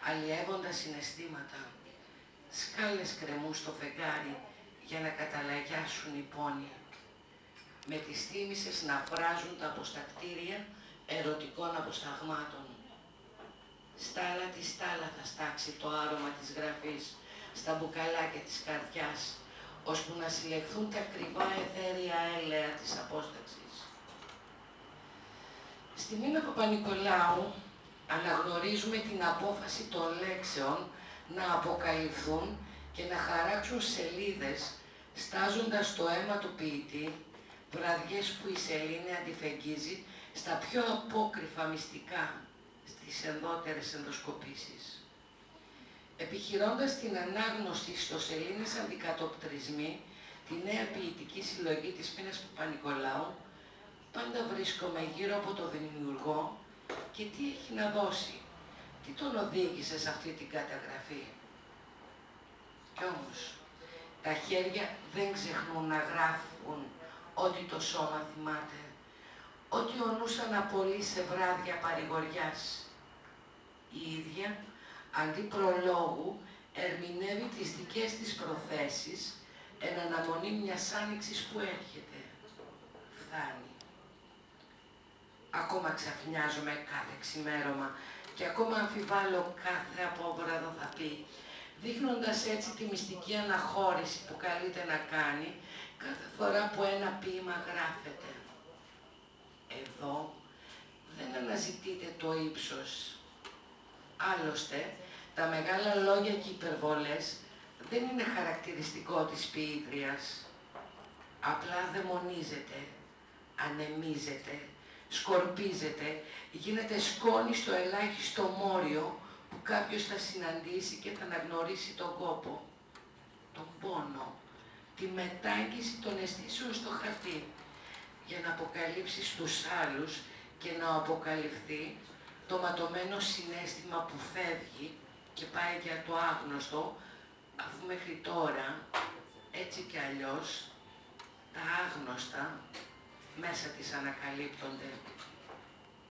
αλλιεύοντας συναισθήματα, σκάλες κρεμούν στο φεγγάρι για να καταλαγιάσουν οι πόνοι, με τις θύμησες να βράζουν τα αποστακτήρια ερωτικών αποσταγμάτων. Στάλα τη στάλα θα στάξει το άρωμα της γραφής στα μπουκαλάκια της καρδιάς, ώσπου να συλλεχθούν τα κρυβά αιθέρια έλαια της απόσταξης. Στη Μίνα Παπα-Νικολάου αναγνωρίζουμε την απόφαση των λέξεων να αποκαλυφθούν και να χαράξουν σελίδες, στάζοντας το αίμα του ποιητή, βραδιές που η σελήνη αντιφεγγίζει στα πιο απόκρυφα μυστικά, στις ενδότερες ενδοσκοπήσεις. Επιχειρώντας την ανάγνωση στο σελήνες αντικατοπτρισμοί, τη νέα ποιητική συλλογή της Μίνας Παπα-Νικολάου, πάντα βρίσκομαι γύρω από το δημιουργό και τι έχει να δώσει, τι τον οδήγησε σε αυτή την καταγραφή. Κι όμως, τα χέρια δεν ξεχνούν να γράφουν ό,τι το σώμα θυμάται, ό,τι ο νους αναπολύει σε βράδια παρηγοριάς. Η ίδια, αντί προλόγου, ερμηνεύει τις δικές της προθέσεις εν αναμονή μιας άνοιξης που έρχεται. Φθάνει. Ακόμα ξαφνιάζομαι κάθε ξημέρωμα και ακόμα αμφιβάλλω κάθε απόβραδο θα πει, δείχνοντας έτσι τη μυστική αναχώρηση που καλείται να κάνει κάθε φορά που ένα ποίημα γράφεται. Εδώ δεν αναζητείτε το ύψος. Άλλωστε, τα μεγάλα λόγια και υπερβολές δεν είναι χαρακτηριστικό της ποιήτριας. Απλά δαιμονίζεται, ανεμίζεται, σκορπίζεται, γίνεται σκόνη στο ελάχιστο μόριο που κάποιος θα συναντήσει και θα αναγνωρίσει τον κόπο, τον πόνο, τη μετάγγιση των αισθήσεων στο χαρτί, για να αποκαλύψει στους άλλους και να αποκαλυφθεί το ματωμένο συναίσθημα που φεύγει και πάει για το άγνωστο, αφού μέχρι τώρα, έτσι κι αλλιώς, τα άγνωστα μέσα της ανακαλύπτονται.